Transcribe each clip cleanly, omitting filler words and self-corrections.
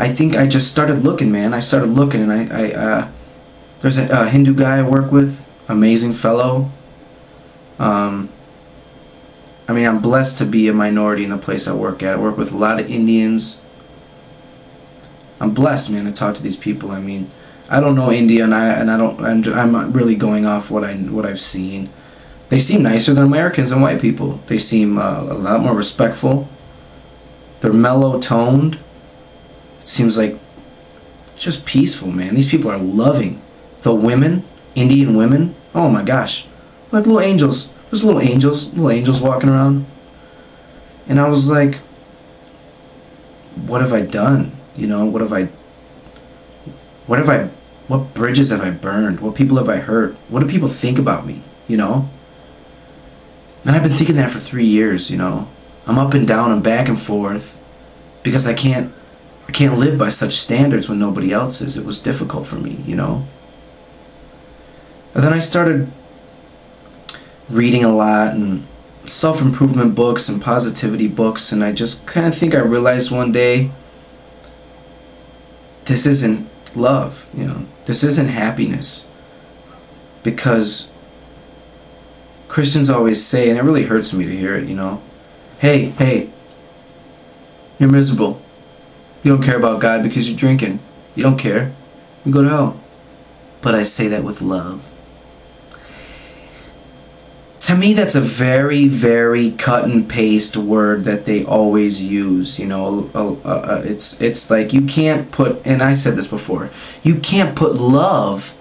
I think I just started looking, man. I started looking, and there's a Hindu guy I work with, amazing fellow. I mean, I'm blessed to be a minority in the place I work at. I work with a lot of Indians. I'm blessed, man, to talk to these people. I mean, I don't know India, and I'm not really going off what I've seen. They seem nicer than Americans and white people. They seem a lot more respectful. They're mellow toned. It seems like just peaceful, man. These people are loving. The women, Indian women, oh my gosh, like little angels. There's little angels walking around. And I was like, what have I done? You know, what bridges have I burned? What people have I hurt? What do people think about me? You know? And I've been thinking that for 3 years, you know. I'm up and down and back and forth because I can't live by such standards when nobody else is. It was difficult for me, you know. And then I started reading a lot and self-improvement books and positivity books, and I just kind of think I realized one day this isn't love, you know. This isn't happiness. Because Christians always say, and it really hurts me to hear it, you know, hey, you're miserable. You don't care about God because you're drinking. You don't care. You go to hell. But I say that with love. To me, that's a very, very cut and paste word that they always use. You know, it's like you can't put, and I said this before, you can't put love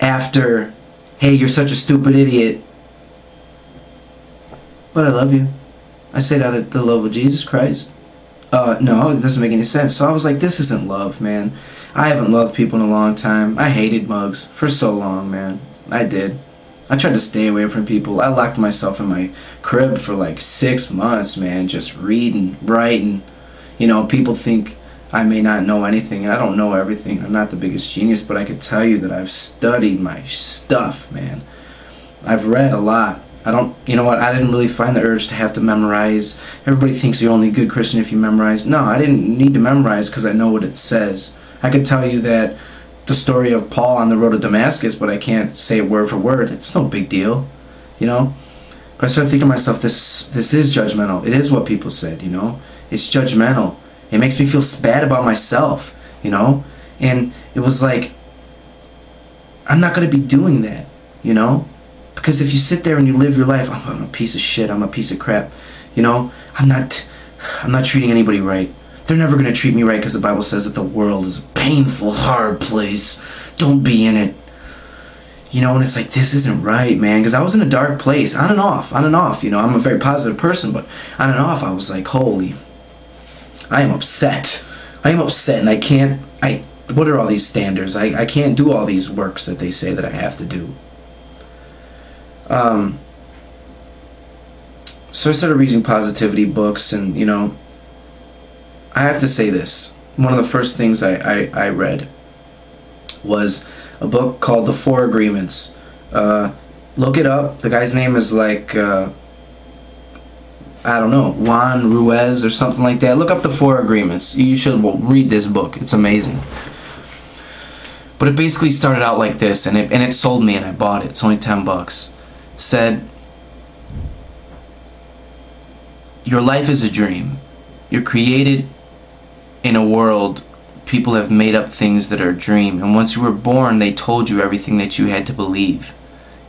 after, hey, you're such a stupid idiot, but I love you. I say that out of the love of Jesus Christ. No, it doesn't make any sense. So I was like, this isn't love, man. I haven't loved people in a long time. I hated mugs for so long, man. I did. I tried to stay away from people. I locked myself in my crib for like 6 months, man, just reading, writing. You know, people think I may not know anything. I don't know everything. I'm not the biggest genius, but I can tell you that I've studied my stuff, man. I've read a lot. You know what, I didn't really find the urge to have to memorize. Everybody thinks you're only a good Christian if you memorize. No, I didn't need to memorize because I know what it says. I could tell you that the story of Paul on the road to Damascus, but I can't say it word for word. It's no big deal, you know. But I started thinking to myself, this is judgmental. It is what people said, you know. It's judgmental. It makes me feel bad about myself, you know. And it was like, I'm not going to be doing that, you know. Because if you sit there and you live your life, I'm a piece of shit, I'm a piece of crap, you know. I'm not treating anybody right. They're never going to treat me right because the Bible says that the world is a painful, hard place. Don't be in it. You know, and it's like, this isn't right, man. Because I was in a dark place, on and off. You know, I'm a very positive person, but on and off, I was like, holy, I am upset. And what are all these standards? I can't do all these works that they say that I have to do. So I started reading positivity books, and, you know, I have to say this. One of the first things I read was a book called The Four Agreements. Look it up. The guy's name is like, I don't know, Juan Ruiz or something like that. Look up The Four Agreements. You should read this book. It's amazing. But it basically started out like this, and it sold me, and I bought it. It's only $10. It said, your life is a dream. You're created in a world, people have made up things that are a dream, and once you were born they told you everything that you had to believe,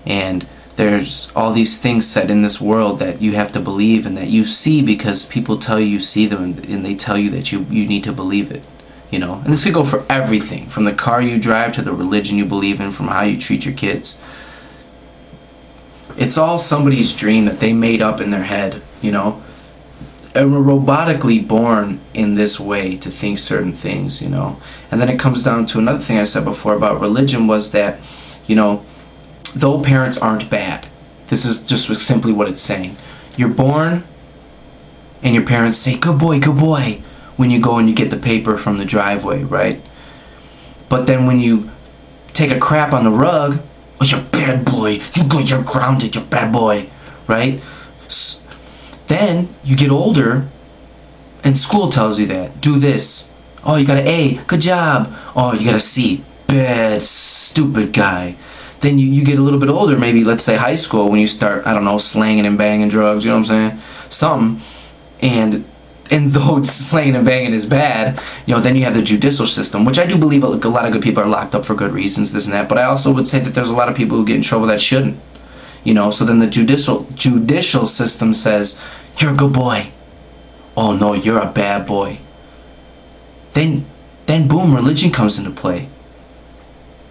and there's all these things set in this world that you have to believe and that you see because people tell you see them, and they tell you that you need to believe it, you know. And this could go for everything, from the car you drive to the religion you believe in, from how you treat your kids. It's all somebody's dream that they made up in their head, you know. And we're robotically born in this way to think certain things, you know. And then it comes down to another thing I said before about religion, was that, you know, though parents aren't bad, this is just simply what it's saying. You're born and your parents say, good boy, when you go and you get the paper from the driveway, right? But then when you take a crap on the rug, oh, you're a bad boy, you're grounded, you're a bad boy, right? Then you get older And school tells you that. Do this. Oh, you got an A. Good job. Oh, you got a C. Bad, stupid guy. Then you get a little bit older, maybe let's say high school, when you start, I don't know, slanging and banging drugs, you know what I'm saying? Something. And though slanging and banging is bad, you know, then you have the judicial system, which I do believe a lot of good people are locked up for good reasons, this and that. But I also would say that there's a lot of people who get in trouble that shouldn't. You know, so then the judicial system says, you're a good boy. Oh no, you're a bad boy. Then boom, religion comes into play.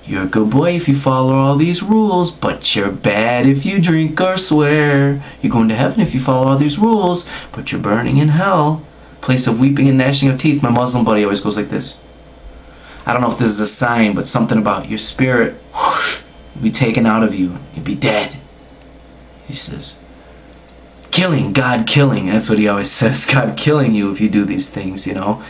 You're a good boy if you follow all these rules, but you're bad if you drink or swear. You're going to heaven if you follow all these rules, but you're burning in hell. Place of weeping and gnashing of teeth. My Muslim buddy always goes like this. I don't know if this is a sign, but something about your spirit will be taken out of you. You'll be dead. He says, killing, God killing. That's what he always says. God killing you if you do these things, you know.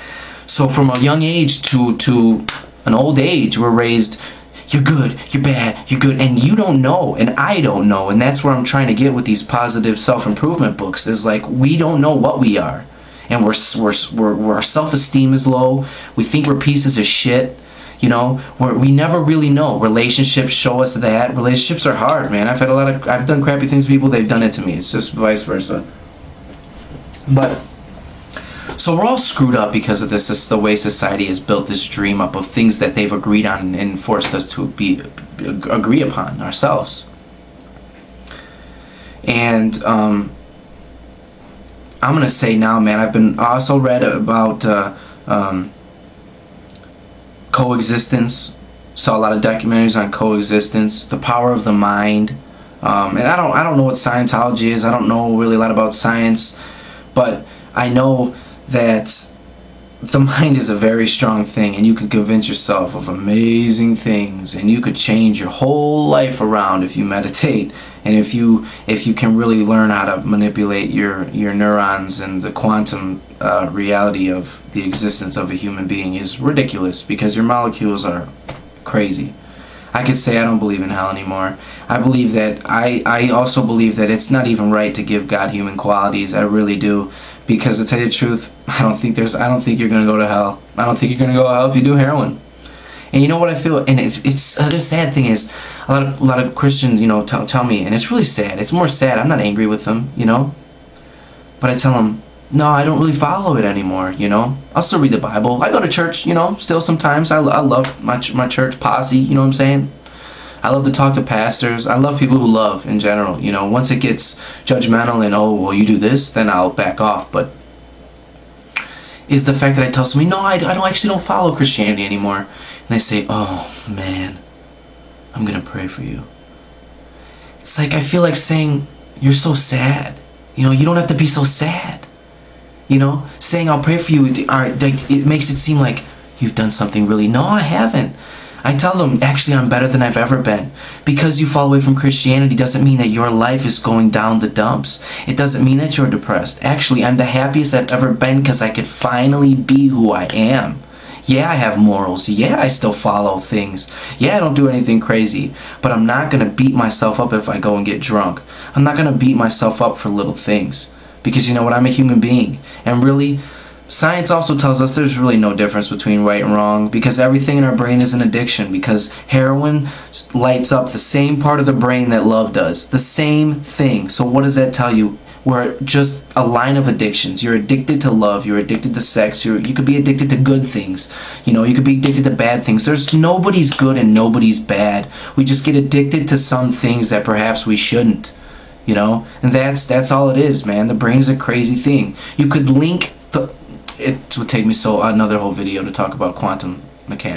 So from a young age to an old age, we're raised, you're good, you're bad, you're good, and you don't know, and I don't know, and that's where I'm trying to get with these positive self-improvement books, is like, we don't know what we are, and our self-esteem is low, we think we're pieces of shit, you know, we never really know. Relationships show us that. Relationships are hard, man. I've done crappy things to people, they've done it to me, it's just vice versa. But so we're all screwed up because of this. This is the way society has built this dream up of things that they've agreed on and forced us to agree upon ourselves. And I'm gonna say now, man, I also read about coexistence. Saw a lot of documentaries on coexistence, the power of the mind. And I don't know what Scientology is. I don't know really a lot about science, but I know that the mind is a very strong thing, and you can convince yourself of amazing things, and you could change your whole life around if you meditate, and if you can really learn how to manipulate your neurons. And the quantum reality of the existence of a human being is ridiculous, because your molecules are crazy. I could say I don't believe in hell anymore. I believe that I also believe that it's not even right to give God human qualities. I really do. Because to tell you the truth, I don't think you're gonna go to hell. I don't think you're gonna go to hell if you do heroin. And you know what I feel? And it's the other sad thing is, a lot of Christians, you know, tell me, and it's really sad. It's more sad. I'm not angry with them, you know, but I tell them, no, I don't really follow it anymore. You know, I'll still read the Bible. I go to church, you know, still sometimes. I love my church posse. You know what I'm saying? I love to talk to pastors. I love people who love in general. You know, once it gets judgmental and, oh, well, you do this, then I'll back off. But is the fact that I tell somebody, no, I don't follow Christianity anymore. And they say, oh, man, I'm going to pray for you. It's like, I feel like saying, you're so sad. You know, you don't have to be so sad. You know, saying I'll pray for you, it makes it seem like you've done something really. No, I haven't. I tell them, actually, I'm better than I've ever been. Because you fall away from Christianity doesn't mean that your life is going down the dumps. It doesn't mean that you're depressed. Actually, I'm the happiest I've ever been because I could finally be who I am. Yeah, I have morals. Yeah, I still follow things. Yeah, I don't do anything crazy. But I'm not going to beat myself up if I go and get drunk. I'm not going to beat myself up for little things. Because you know what? I'm a human being. And really, science also tells us there's really no difference between right and wrong, because everything in our brain is an addiction, because heroin lights up the same part of the brain that love does. The same thing. So what does that tell you? We're just a line of addictions. You're addicted to love. You're addicted to sex. You could be addicted to good things. You know, you could be addicted to bad things. There's nobody's good and nobody's bad. We just get addicted to some things that perhaps we shouldn't. You know, and that's all it is, man. The brain is a crazy thing. You could link it would take me another whole video to talk about quantum mechanics.